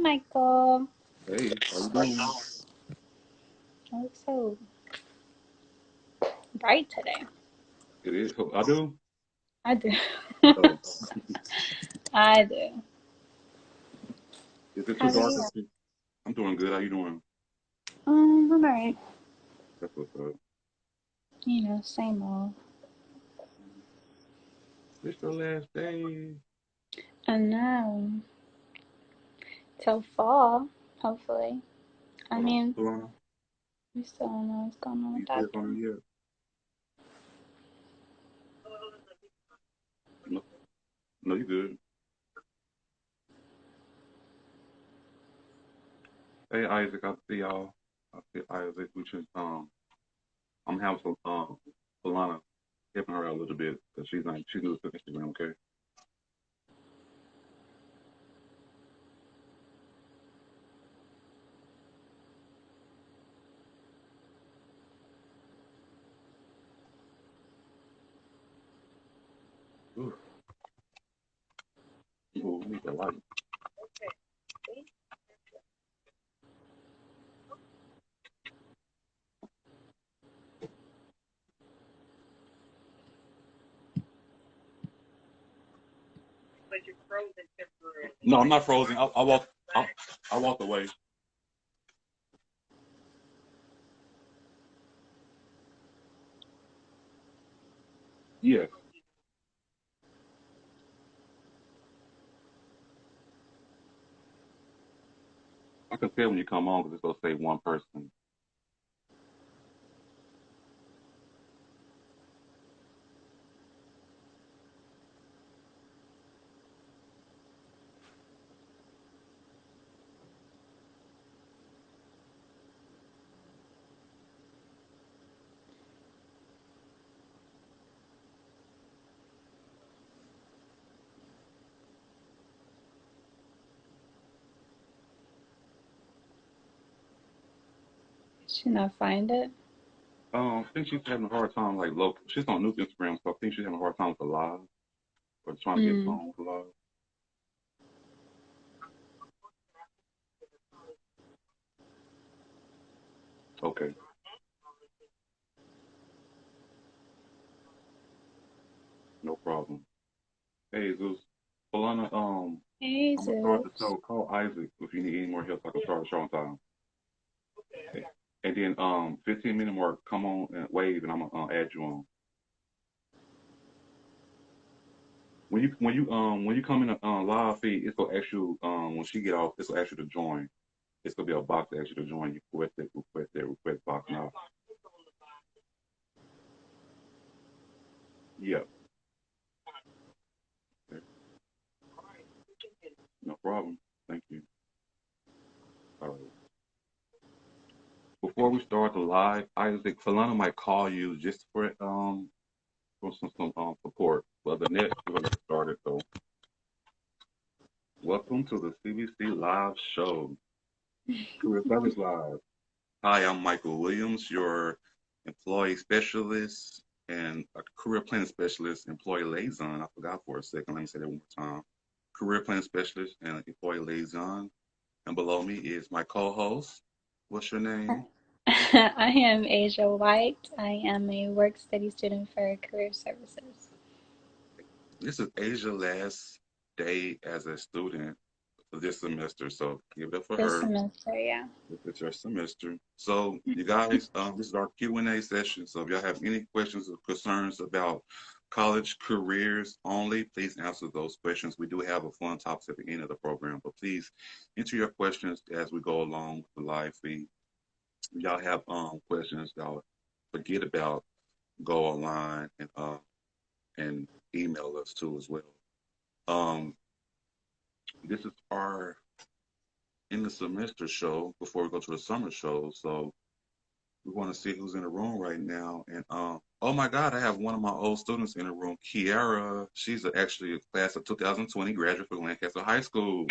Michael. Hey, how you doing? You look so bright today. It is. I do. I do. Oh, I do. is it How too are dark you? up here? I'm doing good. How you doing? I'm alright. That's what's up. Same old. It's the last day. I know. Till fall, hopefully. I Hold on, mean, Philana. we still don't know what's going on You with said that something though. yet? No, no, you good. Hey, Isaac, I see y'all. I see Isaac. We just I'm having some Philana helping her out a little bit because she's new to Instagram. Okay. Ooh, we need the light. No, I'm not frozen. I walked away. Yes, I can tell when you come on because it's gonna say one person. She not find it? I think she's having a hard time like local. She's on new Instagram, so I think she's having a hard time with the live or trying to get Mm. on the live. Okay, no problem. Hey, Zeus, Polana, Hey, I'm gonna start the Zeus. show. Call Isaac if you need any more help. So I can start the show on time. Okay. And then 15-minute mark. Come on and wave, and I'm gonna add you on. When you come in a live feed, it's gonna ask you when she get off, it's gonna ask you to join. It's gonna be a box that asks you to join. You request box now. Yeah. Okay. No problem. Thank you. All right. Before we start the live, Isaac Philana might call you just for some support. But the next we're gonna get started. So welcome to the CBC Live Show, Career Service Live. Hi, I'm Michael Williams, your employee specialist and a career planning specialist, employee liaison. I forgot for a second. Let me say that one more time. Career planning specialist and employee liaison. And below me is my co-host. What's your name? I am Asia White. I am a work study student for career services. This is Asia last day as a student for this semester, so give it up for This her. semester, yeah. It's her semester. So you guys, this is our Q&A session. So if y'all have any questions or concerns about college careers only, please answer those questions. We do have a fun topic at the end of the program, but please enter your questions as we go along with the live feed. If y'all have questions y'all forget about, go online and email us too as well. Um, this is our in the semester show before we go to the summer show. So we want to see who's in the room right now. And oh my God, I have one of my old students in the room, Kiara. She's actually a class of 2020 graduate from Lancaster High School.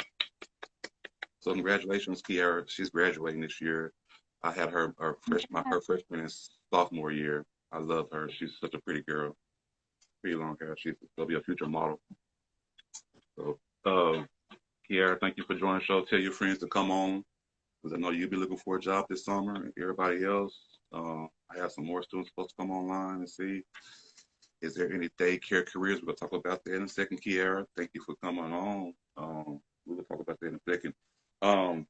So congratulations, Kiara. She's graduating this year. I had her freshman and sophomore year. I love her. She's such a pretty girl. Pretty long hair. She's gonna be a future model. So Kiara, thank you for joining the show. Tell your friends to come on because I know you'll be looking for a job this summer and everybody else. I have some more students supposed to come online and see. Is there any daycare careers? We're going to talk about that in a second, Kiara. Thank you for coming on. We will talk about that in a second. Um,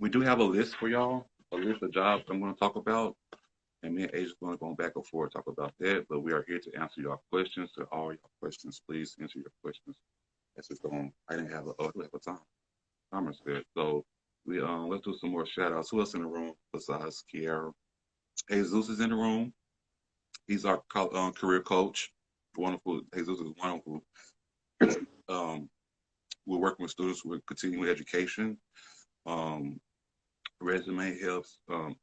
we do have a list for y'all, a list of jobs I'm going to talk about. And me and Asia are going to go back and forth talk about that. But we are here to answer your questions. So all your questions, please answer your questions. That's just going. I didn't have do we have a time. Timer's good. So we let's do some more shout outs. Who else in the room besides Kiara? Jesus is in the room. He's our career coach. Wonderful. Jesus is wonderful. Um, we're working with students with continuing education. Um, resume helps.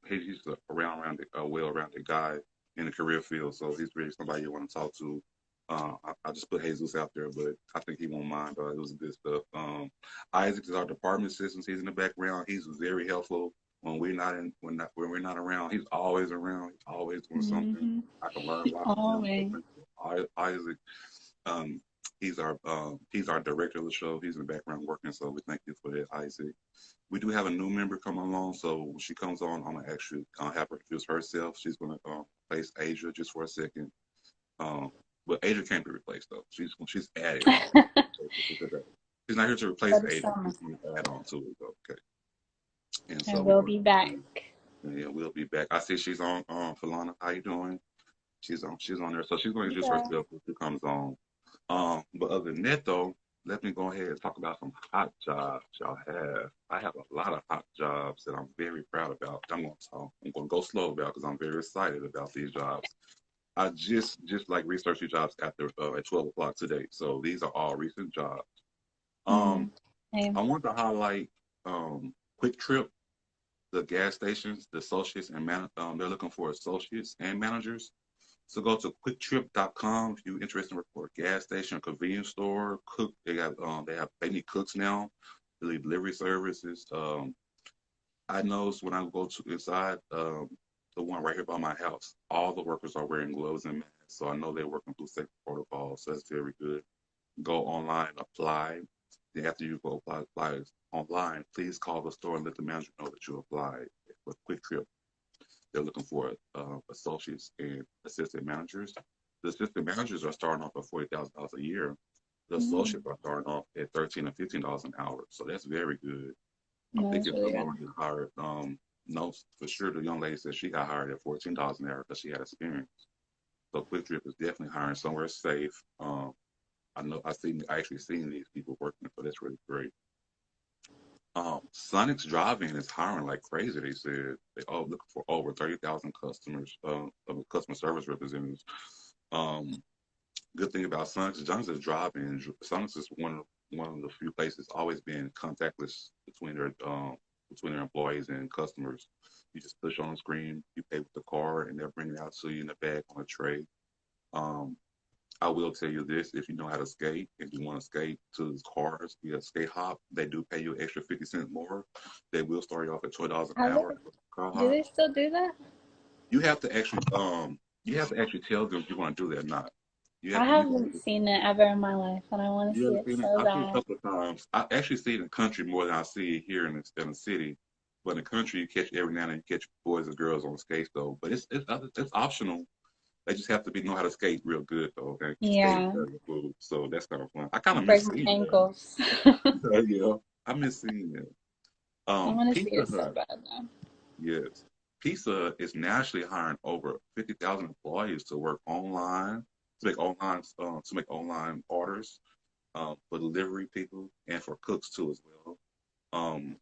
He's a well-rounded guy in the career field, so he's really somebody you want to talk to. I just put Jesus out there, but I think he won't mind. It was good stuff. Isaac is our department assistant. He's in the background. He's very helpful when when we're not around. He's always around. He's always doing something. Mm-hmm. I can learn a lot from Always. him. Isaac, um, he's our director of the show. He's in the background working, so we thank you for that, Isaac. We do have a new member coming along, so when she comes on, I'm gonna actually have her introduce herself. She's gonna replace Asia just for a second. Um, but Asia can't be replaced though. She's added. She's not here to replace For the Asia. summer. She's going to add on to it. Okay. And I so we're will going be to back. yeah, we'll be back. I see she's on Philana. How you doing? She's on there. So she's going to introduce Okay. herself when she comes on. But other than that though, let me go ahead and talk about some hot jobs y'all have. I have a lot of hot jobs that I'm very proud about. I'm gonna go slow about because I'm very excited about these jobs. I just like researched these jobs after at 12 o'clock today. So these are all recent jobs. Mm-hmm. Um, I want to highlight Quick Trip, the gas stations, the associates and they're looking for associates and managers. So go to quicktrip.com if you're interested in working for a gas station, convenience store, cook. They need cooks now. They need delivery services. I noticed when I go to inside the one right here by my house, all the workers are wearing gloves and masks. So I know they're working through safety protocols. So that's very good. Go online, apply. Then after you go apply online, please call the store and let the manager know that you applied for Quick Trip. They're looking for associates and assistant managers. The assistant managers are starting off at $40,000 a year. The Mm-hmm. associates are starting off at $13 and $15 an hour. So that's very good. I'm That's thinking really some of good. them get hired. No, for sure. The young lady said she got hired at $14 an hour because she had experience. So Quick Trip is definitely hiring somewhere safe. I actually seen these people working, so that's really great. Sonic's Drive-In is hiring like crazy. They said they looking for over 30,000 customers, customer service representatives. Um, good thing about Sonic's Drive-In. Sonic's is one of the few places always been contactless between their employees and customers. You just push on the screen, you pay with the card, and they'll bring it out to you in the bag on a tray. Um, I will tell you this: if you know how to skate, if you want to skate to cars, you have skate hop. They do pay you extra 50 cents more. They will start you off at $12 an Have hour. they, Car do hop. they still do that? You have to actually tell them if you want to do that or not. I You can haven't seen it ever in my life, and I want to you see ever it seen it? so I've seen it a bad. couple of times. I actually see it in the country more than I see it here in the city. But in the country, you catch every now and then you catch boys and girls on skates though. But it's optional. They just have to know how to skate real good though. Okay, skate is Yeah, better than food. So that's kind of fun. I kind of miss break my seeing that. ankles. I Yeah, I miss seeing that. want to see Pizza it so Hut, bad now. yes. Pizza is naturally hiring over 50,000 employees to work online, to make online orders, for delivery people and for cooks too as well. Um,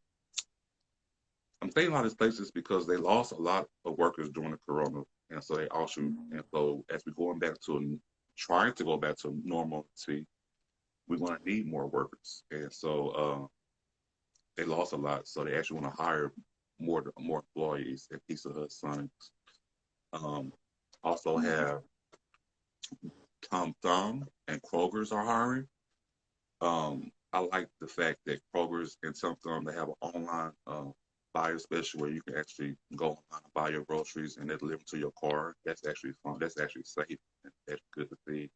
I'm thinking about these places because they lost a lot of workers during the corona, and so as we're trying to go back to normalcy, we're going to need more workers, and so they lost a lot. So they actually want to hire more employees at Pizza Hut, Sonics. Um, also have Tom Thumb and Kroger's are hiring. I like the fact that Kroger's and Tom Thumb they have an online buyer special where you can actually go online and buy your groceries and they deliver to your car. That's actually fun. That's actually safe. That's good to see.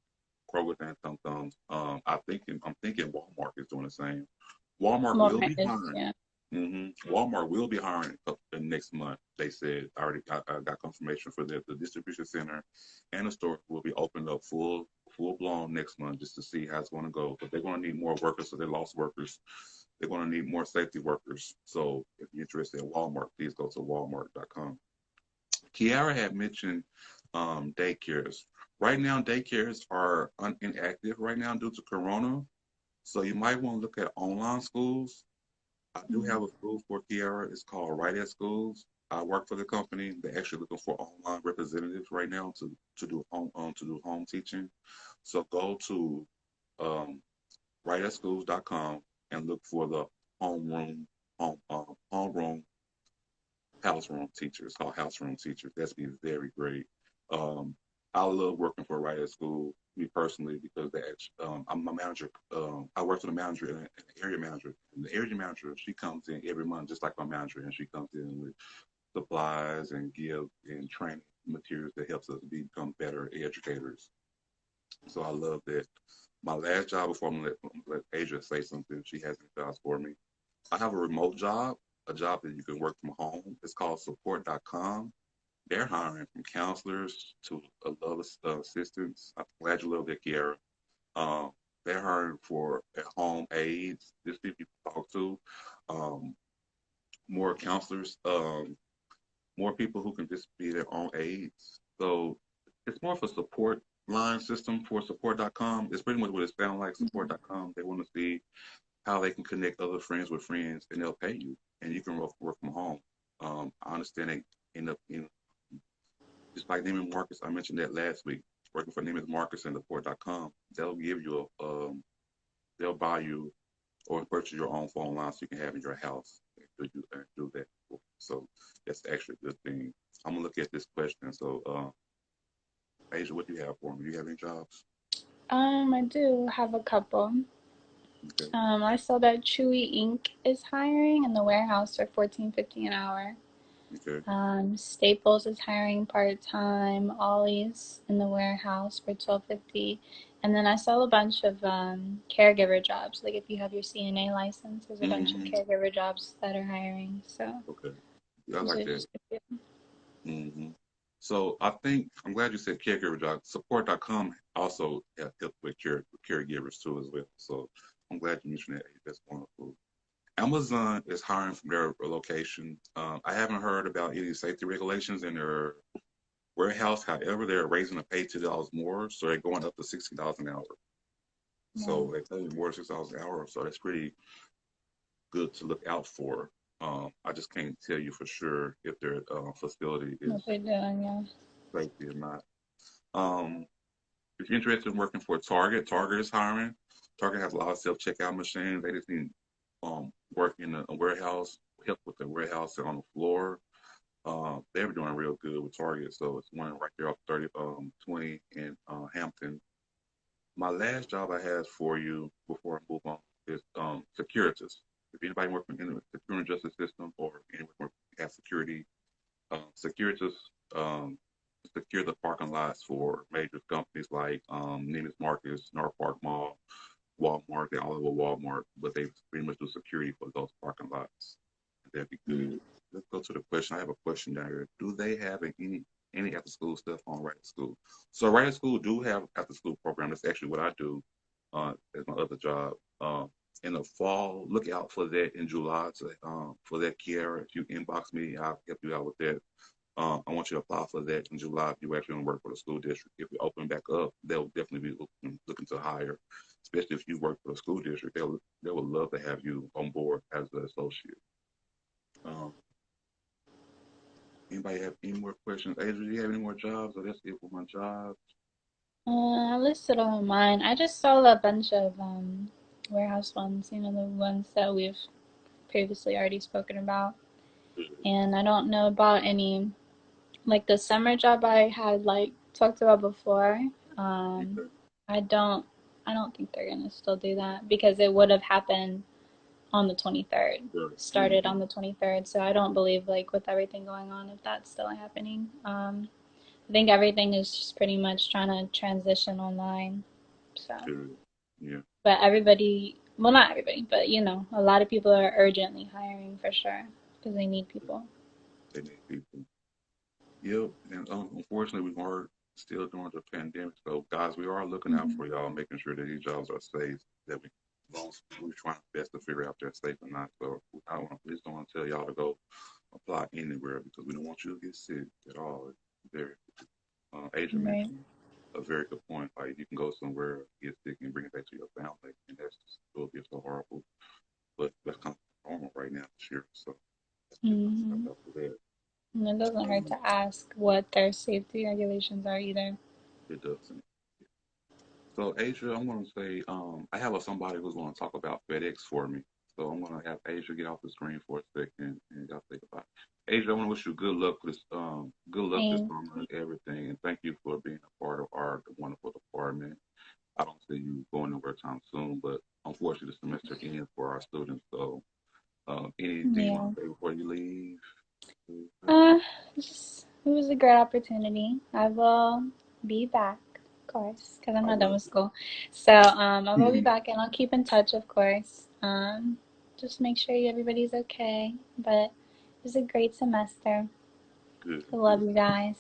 Kroger's and Tom Thumbs. I'm thinking Walmart is doing the same. Walmart More will be managed, hiring. yeah. Walmart will be hiring the next month. They said I got confirmation for that. The distribution center and the store will be opened up full blown next month just to see how it's going to go. But they're going to need more workers, so they lost workers. They're going to need more safety workers. So if you're interested in Walmart, please go to walmart.com. Kiara had mentioned daycares. Right now, daycares are inactive right now due to Corona. So you might want to look at online schools. I do have Mm. a school for Kiara. It's called Right at Schools. I work for the company. They're actually looking for online representatives right now to do home teaching. So go to um, rightatschools.com and look for the homeroom homeroom house room teachers. Called house room teachers. That's be very great. Um, I love working for Right at School, me personally, because I'm a manager. I work for the manager and the area manager. And the area manager, she comes in every month, just like my manager, and she comes in with supplies and give and training materials that helps us become better educators. So I love that. My last job before I'm gonna let Asia say something, she has any jobs for me. I have a remote job, a job that you can work from home. It's called support.com. They're hiring from counselors to love assistants. I'm glad you love that, Kiara. Um, they're hiring for at home aides, just people you can talk to, um, more counselors, more people who can just be their own aides. So it's more of a support line system for support.com. It's pretty much what it sounds like, Mhm. support.com. They want to see how they can connect other friends with friends and they'll pay you and you can work from home. I understand they end up in just like Neiman Marcus, I mentioned that last week. Working for Neiman Marcus and Port.com, they'll give you they'll buy you or purchase your own phone line so you can have in your house and do that. So that's actually a good thing. I'm gonna look at this question. So, Asia, what do you have for me? Do you have any jobs? I do have a couple. Okay, I saw that Chewy Inc. is hiring in the warehouse for 14.50 an hour. okay. Staples is hiring part time. Ollie's in the warehouse for 12.50. And then I saw a bunch of caregiver jobs. Like if you have your CNA license, there's a bunch of Mm-hmm. caregiver jobs that are hiring. So Okay, yeah, I those like are that. just a few. Hmm. So I think I'm glad you said caregiver job. Support.com also help with caregivers too as well. So I'm glad you mentioned that. That's wonderful. Amazon is hiring from their location. I haven't heard about any safety regulations in their warehouse. However, they're raising the pay $2 more, so they're going up to $60 an hour. Wow. So they pay more than $6 an hour. So that's pretty good to look out for. I just can't tell you for sure if their facility What is they're doing, yeah. safety or not. Um, if you're interested in working for Target, Target is hiring. Target has a lot of self checkout machines. They just need work in a warehouse, help with the warehouse and on the floor. They're doing real good with Target, so it's one right there off 20 in Hampton. My last job I have for you before I move on is Securitas. If anybody working in the security justice system or anyone working at security, Securitas um, secure the parking lots for major companies like Neiman Marcus, North Park Mall, Walmart. They're all over Walmart, but they pretty much do security for those parking lots. That'd be Mm. good. Let's go to the question. I have a question down here. Do they have any after school stuff on Right at School? So Right at School do have after school program. That's actually what I do as my other job. In the fall, look out for that in July for that, Kiara. If you inbox me, I'll help you out with that. I want you to apply for that in July if you actually want to work for the school district. If you open back up, they'll definitely be looking to hire, especially if you work for the school district. They would love to have you on board as an associate. Um, Anybody have any more questions? Adrian, do you have any more jobs? Or that's it for my job? I listed all of mine. I just saw a bunch of warehouse ones, the ones that we've previously already spoken about. And I don't know about any, like the summer job I had like talked about before. Um, Okay, I don't, I don't think they're gonna still do that because it would have happened on the 23rd, sure. started on the 23rd. So I don't believe like with everything going on, if that's still happening. I think everything is just pretty much trying to transition online. So, Sure. Yeah. but everybody Well, not everybody, but a lot of people are urgently hiring for sure because they need people. They need people. Yep. And unfortunately, we are still during the pandemic. So, guys, we are looking out Hmm. for y'all, making sure that these jobs are safe. That we're trying our best to figure out if they're safe or not. So, we just don't want to tell y'all to go apply anywhere because we don't want you to get sick at all. Very, Asia Right. mentioned a very good point. Like, you can go somewhere, get sick, and bring it back to your family, and that's just will be so horrible. But that's kind of normal right now this year. So, let's just watch Hmm. out for that. And it doesn't hurt Um, to ask what their safety regulations are either. it doesn't. So, Asia, I'm going to say, I have somebody who's going to talk about FedEx for me. So, I'm going to have Asia get off the screen for a second, and y'all think about it. Asia, I want to wish you good luck this Thanks. summer and everything, and thank you for being a part of our wonderful department. I don't see you going nowhere time soon, but unfortunately, the semester ends for our students. So, anything you want Yeah. to say before you leave? Uh, it was a great opportunity. I will be back, of course, because I'm I not done love with school. So, I will be it. back and I'll keep in touch, of course. Just make sure everybody's okay. But it was a great semester. Good, I love good. you guys.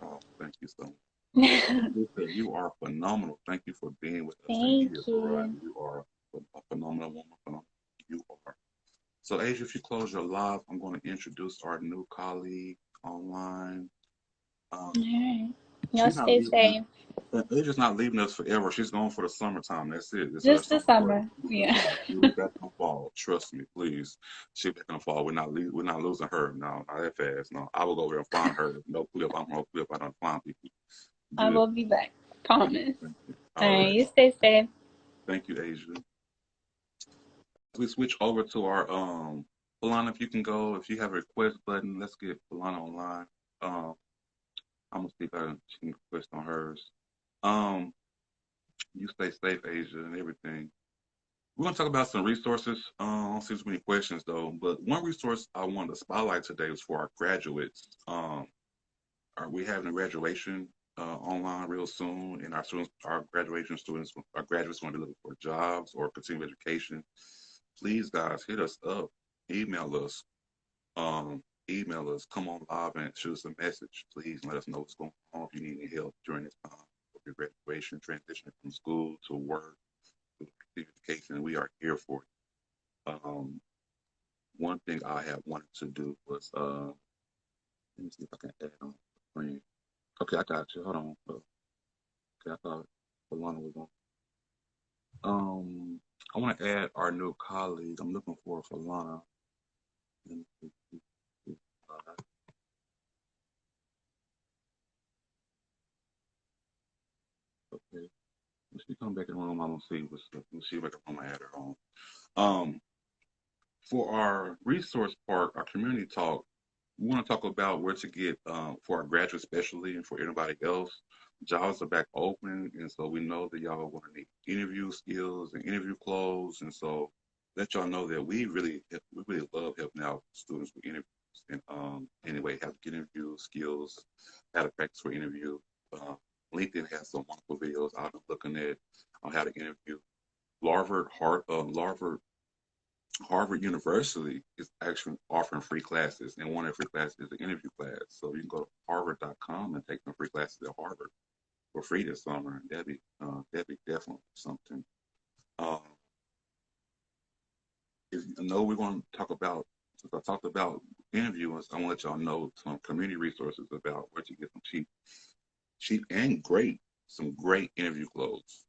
Oh, thank you so much. Lisa, you are phenomenal. Thank you for being with us and Thank here, you. run. You are a phenomenal woman. You are. So, Asia, if you close your live, I'm going to introduce our new colleague online. Um, All right. Y'all she's not stay leaving us. safe. Asia's not leaving us forever. She's going for the summertime. That's it. This is her Just the summer break. summer. Yeah. She'll be back in the fall. Trust me, please. She'll be back in the fall. We're not losing her. No, not that fast. No, I will go over there and find her. No clip. I'm no clip. I don't find people. I Good. will be back. Thank you. Promise. Thank you. All All right. right. You stay safe. Thank you, Asia. We switch over to our Philana, if you can go, if you have a request button, let's get Philana online. Um I'm gonna see if she can request on hers. Um you stay safe, Asia, and everything. We're gonna talk about some resources. I don't see too many questions though, but one resource I wanted to spotlight today was for our graduates. Are we having a graduation online real soon? And our graduation students, our graduates want to be looking for jobs or continuing education. Please, guys, hit us up, email us, um, come on live and shoot us a message. Please let us know what's going on if you need any help during this time of your graduation, transitioning from school to work, to education. We are here for you. One thing I have wanted to do was, let me see if I can add on the screen. Okay, I got you. Hold on. Okay, I thought Philana was on. Um, I want to add our new colleague. I'm looking for Philana. Okay. When she come back in the room, I'm gonna see when she back in the room, I add her on. Um, for our resource part, our community talk, we want to talk about where to get for our graduates, especially, and for anybody else. Jobs are back open, and so we know that y'all are going to need interview skills and interview clothes, and so let y'all know that we really love helping out students with interviews. And anyway, how to get interview skills, how to practice for interview. Uh, LinkedIn has some wonderful videos I've been looking at on how to interview. Harvard Harvard University is actually offering free classes, and one of the free classes is an interview class. So you can go to harvard.com and take some free classes at Harvard for free this summer. And that'd be definitely something. Um, if you know we're going to talk about, since I talked about interviewers, I want to let y'all know some community resources about where to get some cheap and some great interview clothes.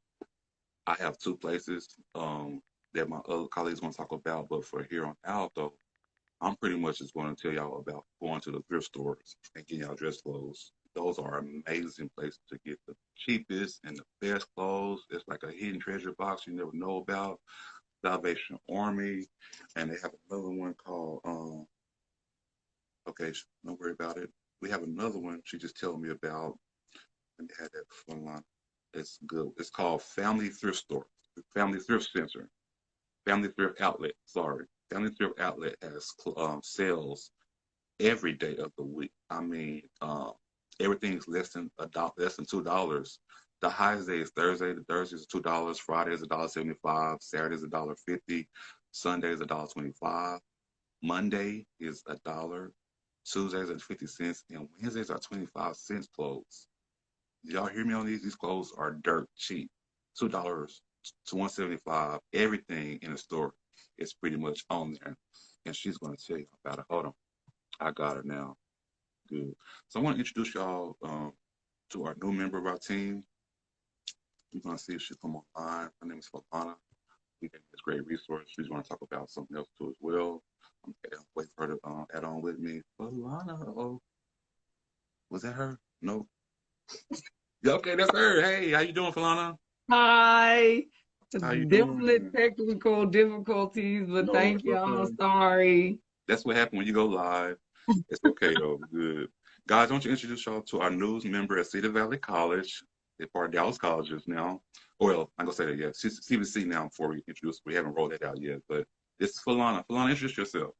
I have two places that my other colleagues want to talk about, but for here on out though, I'm pretty much just going to tell y'all about going to the thrift stores and getting y'all dress clothes. Those are amazing places to get the cheapest and the best clothes. It's like a hidden treasure box you never know about. Salvation Army, and they have another one called okay, don't worry about it. We have another one she just told me about. Let me have that phone line. It's good. It's called Family Thrift Store, Family Thrift Center, Family Thrift Outlet. Sorry, Family Thrift Outlet has sales every day of the week. I mean, everything's less than $2. The highest day is Thursday. The Thursday is $2. Friday is $1.75. Saturday is $1.50. Sunday is $1.25. Monday is $1. Tuesdays at 50 cents, and Wednesdays are 25 cents clothes. Y'all hear me on these? These clothes are dirt cheap. $2 to 175. Everything in the store is pretty much on there. And she's gonna tell you about it. Hold on. I got her now. Good. So I want to introduce y'all to our new member of our team. We're gonna see if she'll come online. Her name is Philana. We get this great resource. She's gonna talk about something else too as well. I'm gonna wait for her to add on with me. Philana, oh, was that her? No. Yeah, okay, that's her. Hey, how you doing, Philana? Hi. How you Definite doing? technical difficulties, but No, thank it's y'all. okay. Sorry. That's what happened when you go live. It's okay though. Good. Guys, I want to introduce y'all to our newest member at Cedar Valley College. They're part of Dallas Colleges now. Well, I'm gonna say that, yeah. CVC now before we introduce. We haven't rolled that out yet, but it's Philana. Philana, introduce yourself.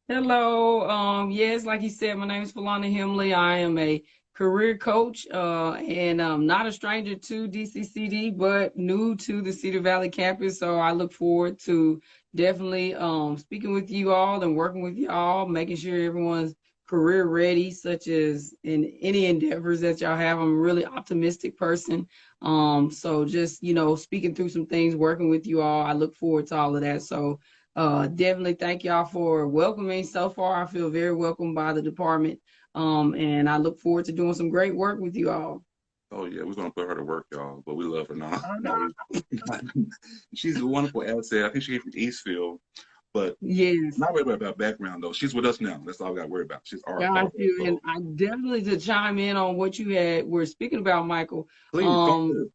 Hello. Yes, like you said, my name is Philana Hemley. I am a career coach, and not a stranger to DCCD, but new to the Cedar Valley campus. So I look forward to definitely speaking with you all and working with you all, making sure everyone's career ready, such as in any endeavors that y'all have. I'm a really optimistic person. So just, speaking through some things, working with you all, I look forward to all of that. So definitely thank y'all for welcoming so far. I feel very welcomed by the department. And I look forward to doing some great work with you all. Oh yeah, we're gonna put her to work, y'all. But we love her now. Oh, No, no. she's a wonderful asset. I think she came from Eastfield, but Yes. not worried about background though. She's with us now. That's all we got to worry about. She's our Got part. you. And So I definitely to chime in on what were speaking about, Michael. please go Um, ahead.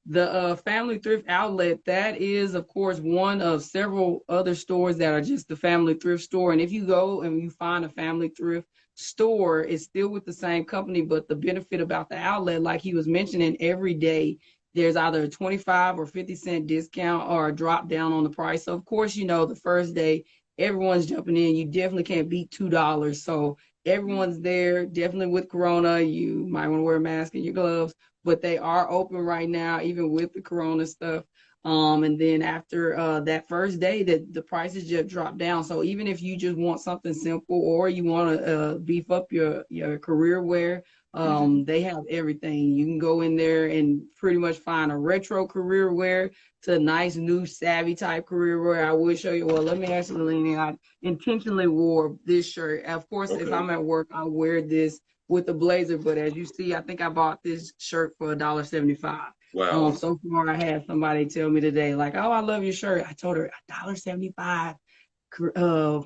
The Family Thrift Outlet, that is, of course, one of several other stores that are just the Family Thrift store. And if you go and you find a Family Thrift store, it's still with the same company, but the benefit about the outlet, like he was mentioning, every day there's either a 25 or 50-cent discount or a drop down on the price. So, of course, the first day, everyone's jumping in. You definitely can't beat $2. So everyone's there, definitely with Corona. You might want to wear a mask and your gloves, but they are open right now, even with the Corona stuff. And then after that first day, the prices just drop down. So even if you just want something simple or you want to beef up your career wear, Mm-hmm. they have everything. You can go in there and pretty much find a retro career wear to nice new savvy type career wear. I will show you. Well, let me actually lean in. I intentionally wore this shirt. Of course, if Okay. I'm at work, I wear this with the blazer. But as you see, I think I bought this shirt for $1.75. Wow. So far I had somebody tell me today, like, "Oh, I love your shirt." I told her $1.75,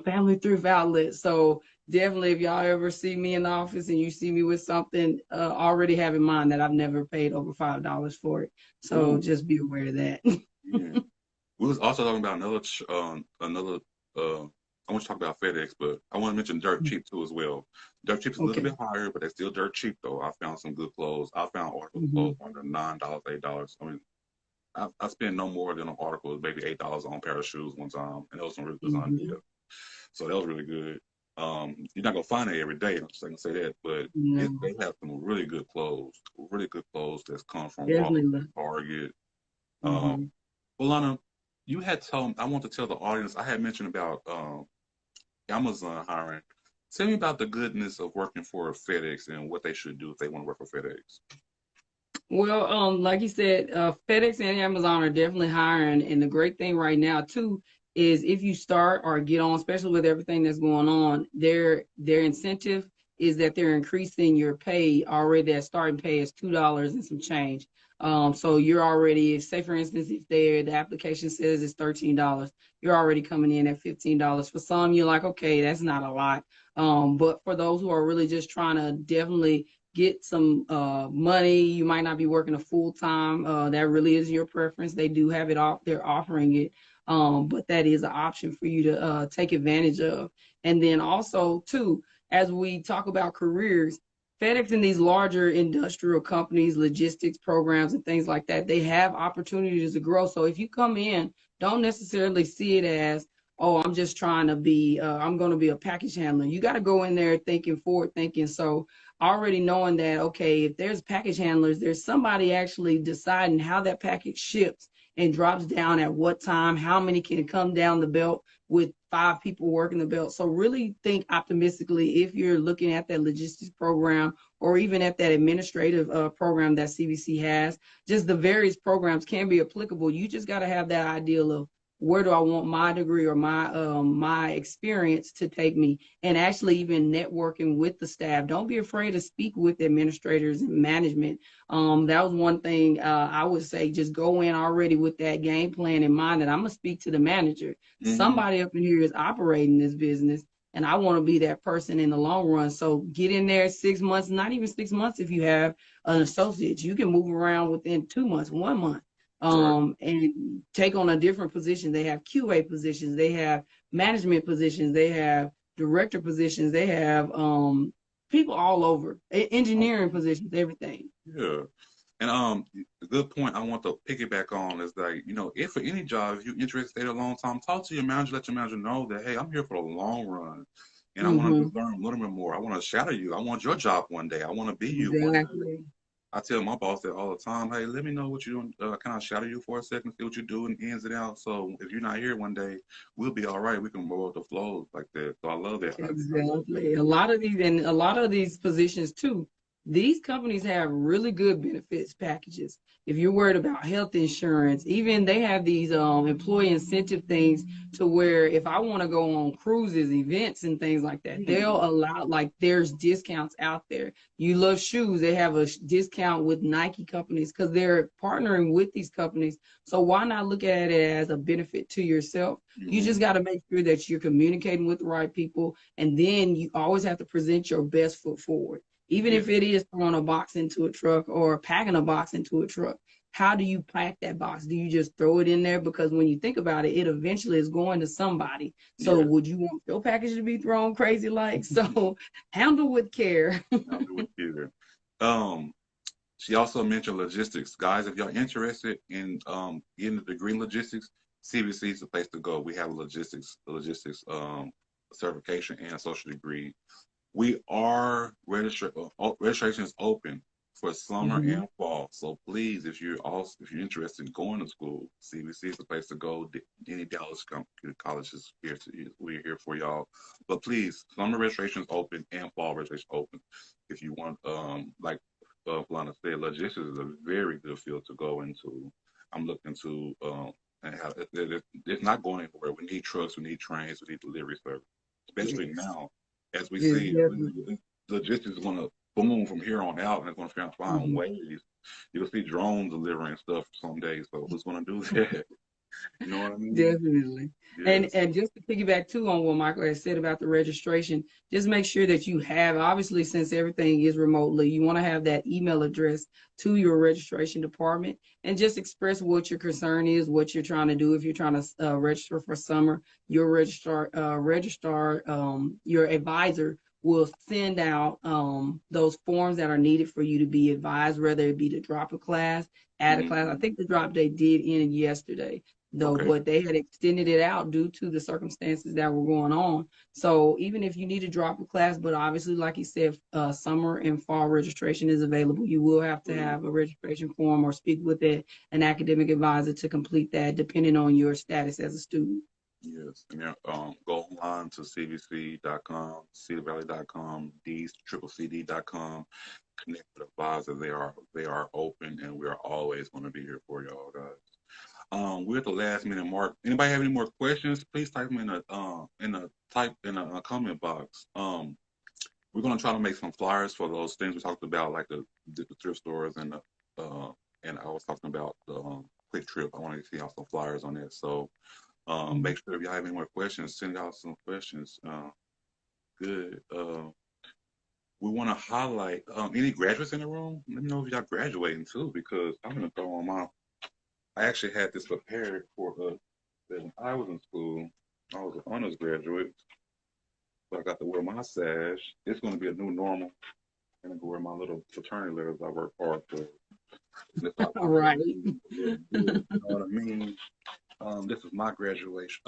Family Thrift Outlet. So definitely, if y'all ever see me in the office and you see me with something, already have in mind that I've never paid over $5 for it. So Ooh. just be aware of that. Yeah. We was also talking about another. I want to talk about FedEx, but I want to mention Dirt Cheap too as well. Dirt Cheap is a little Okay. bit higher, but they're still dirt cheap though. I found some good clothes. I found articles Hmm. clothes under $9, $8. I mean, I spent no more than an article, maybe $8 on a pair of shoes one time, and those some really was on Hmm. deal. So that was really good. You're not gonna find it every day. I'm just gonna say that, but No, they have some really good clothes that's come from Walmart, definitely. Target. Um, Hmm. Lana, you had told I want to tell the audience. I had mentioned about Amazon hiring. Tell me about the goodness of working for FedEx and what they should do if they want to work for FedEx. Well, like you said, FedEx and Amazon are definitely hiring, and the great thing right now too is if you start or get on, especially with everything that's going on, their incentive is that they're increasing your pay already. That starting pay is $2 and some change. So you're already, say for instance, if the application says it's $13, you're already coming in at $15. For some, you're like, okay, that's not a lot. But for those who are really just trying to definitely get some money. You might not be working a full time. That really is your preference. They do have it off. They're offering it, but that is an option for you to take advantage of. And then also too, as we talk about careers, FedEx and these larger industrial companies, logistics programs, and things like that, they have opportunities to grow. So if you come in, don't necessarily see it as, oh, I'm just trying to be, I'm going to be a package handler. You got to go in there thinking forward thinking. So already knowing that, okay, if there's package handlers, there's somebody actually deciding how that package ships and drops down at what time, how many can come down the belt with 5 people working the belt. So really think optimistically if you're looking at that logistics program or even at that administrative program that CVC has. Just the various programs can be applicable. You just got to have that ideal of where do I want my degree or my experience to take me, and actually even networking with the staff. Don't be afraid to speak with administrators and management. That was one thing I would say. Just go in already with that game plan in mind that I'm gonna speak to the manager. Somebody up in here is operating this business, and I want to be that person in the long run. So get in there 6 months, not even 6 months if you have an associate. You can move around within 2 months, 1 month, and take on a different position. They have QA positions, they have management positions, they have director positions, they have people all over, engineering positions, everything. Yeah. And the good point I want to piggyback on is that, you know, if for any job, if you're interested to stay a long time, talk to your manager, let your manager know that, hey, I'm here for the long run. And I want to learn a little bit more. I want to shadow you. I want your job one day. I want to be you one day. Exactly. I tell my boss that all the time. Hey, let me know what you're doing. Can I shadow you for a second, see what you do and ins and outs? So if you're not here one day, we'll be all right. We can roll the flow like that. So I love that. Exactly. A lot of these positions too, these companies have really good benefits packages. If you're worried about health insurance, even they have these employee incentive things to where if I want to go on cruises, events and things like that, they'll allow, like there's discounts out there. You love shoes, they have a discount with Nike companies because they're partnering with these companies. So why not look at it as a benefit to yourself? You just got to make sure that you're communicating with the right people. And then you always have to present your best foot forward. Even if it is throwing a box into a truck or packing a box into a truck, how do you pack that box? Do you just throw it in there? Because when you think about it, it eventually is going to somebody. So would you want your package to be thrown crazy like? So handle with care. Handle with care. She also mentioned logistics. Guys, if y'all interested in getting a degree in logistics, CVC is the place to go. We have logistics certification and social degree. We are registration is open for summer and fall. So please, if you're interested in going to school, CVC is the place to go. Any Dallas colleges here we're here for y'all. But please, summer registration is open and fall registration is open. If you want, like Philana said, logistics is a very good field to go into. I'm looking to and how it's not going anywhere. We need trucks, we need trains, we need delivery service, especially now. As we see, logistics is going to boom from here on out, and it's going to find ways. You'll see drones delivering stuff some days. So who's going to do that? You know what I mean? Definitely. Yes. And just to piggyback too on what Michael has said about the registration, just make sure that you have, obviously, since everything is remotely, you want to have that email address to your registration department and just express what your concern is, what you're trying to do. If you're trying to register for summer, your your advisor will send out those forms that are needed for you to be advised, whether it be to drop a class, add a class. I think the drop date did end yesterday, though, but they had extended it out due to the circumstances that were going on. So even if you need to drop a class, but obviously, like you said, summer and fall registration is available. You will have to have a registration form or speak with an academic advisor to complete that, depending on your status as a student. Yes, and go online to cvc.com, cedarvalley.com, cccd.com, connect with advisor. They are open, and we are always going to be here for y'all guys. We're at the last minute mark. Anybody have any more questions? Please type them in a comment box. We're going to try to make some flyers for those things we talked about, like the thrift stores and I was talking about the quick trip. I want to see some flyers on that. So. Make sure if y'all have any more questions, send out some questions. Good. We want to highlight any graduates in the room. Let me know if y'all graduating too, because I'm gonna throw on I actually had this prepared for when I was in school. I was an honors graduate, so I got to wear my sash. It's gonna be a new normal. I'm gonna go wear my little fraternity letters I work hard for. Right. You know what I mean? This is my graduation.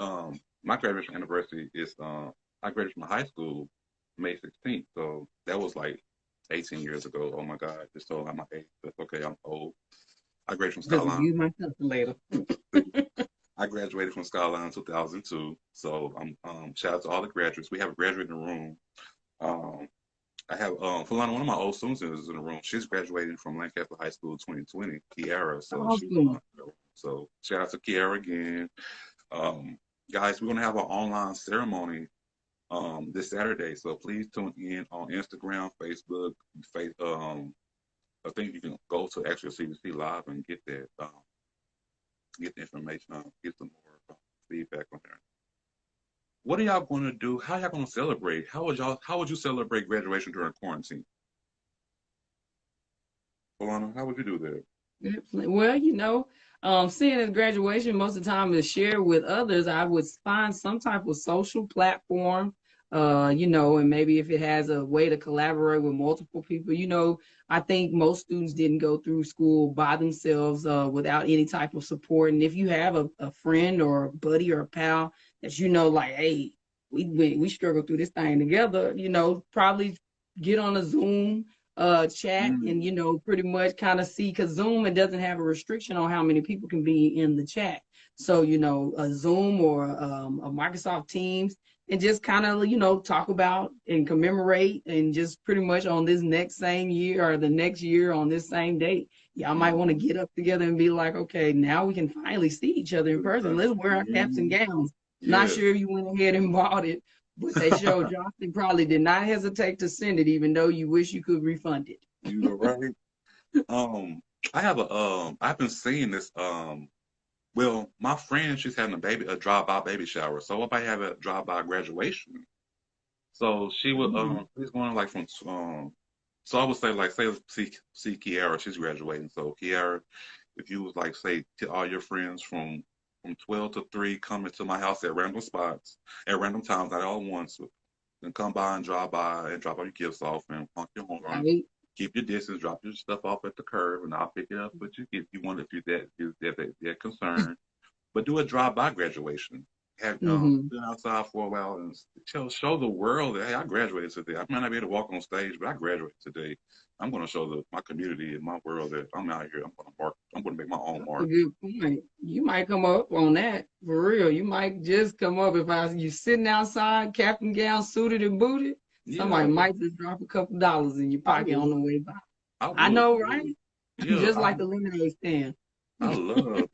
My graduation anniversary is I graduated from high school May 16th, so that was like 18 years ago. Oh my God, just told I'm my age. That's okay, I'm old. I graduated from Just Skyline. use my calculator. I graduated from Skyline in 2002. So I'm shout out to all the graduates. We have a graduate in the room. Um, I have Philana, one of my old students is in the room. She's graduating from Lancaster High School 2020, Kiara. So she Awesome. so shout out to Kiara again. Um, guys, we're gonna have our online ceremony this Saturday. So please tune in on Instagram, Facebook, I think you can go to actual CBC Live and get that get the information get some more feedback on there. What are y'all going to do? How y'all going to celebrate? How would you celebrate graduation during quarantine? Alana, how would you do that? Well, seeing as graduation most of the time is shared with others, I would find some type of social platform, and maybe if it has a way to collaborate with multiple people, I think most students didn't go through school by themselves without any type of support. And if you have a friend or a buddy or a pal that like, hey, we struggle through this thing together, probably get on a Zoom chat and pretty much kind of see, because Zoom, it doesn't have a restriction on how many people can be in the chat. So a Zoom or a Microsoft Teams, and just kind of talk about and commemorate, and just pretty much on this next same year or the next year on this same date, y'all might want to get up together and be like, okay, now we can finally see each other in person. Let's wear our caps and gowns. Not sure if you went ahead and bought it, but they showed Johnson probably did not hesitate to send it, even though you wish you could refund it. You're right. I have I've been seeing this. Well, my friend, she's having a drive-by baby shower. So if I have a drive-by graduation, so she would she's going like from so I would say like see Kiara, she's graduating. So Kiara, if you was like say to all your friends from 12 to 3 coming to my house at random spots, at random times, not all at once, and come by and drop by and drop all your gifts off and honk your horn. Right. Keep your distance, drop your stuff off at the curb, and I'll pick it up. But if you want, if you're that concerned, but do a drive-by graduation. Have been outside for a while and show the world that hey, I graduated today. I might not be able to walk on stage, but I graduated today. I'm going to show my community and my world that I'm out here. I'm going to mark. I'm going to make my own mark. That's a good point. You might come up on that for real. You might just come up if you sitting outside, cap and gown, suited and booted. Yeah. Somebody might just drop a couple dollars in your pocket on the way by. I know, right? Yeah, just like the lemonade stand. I love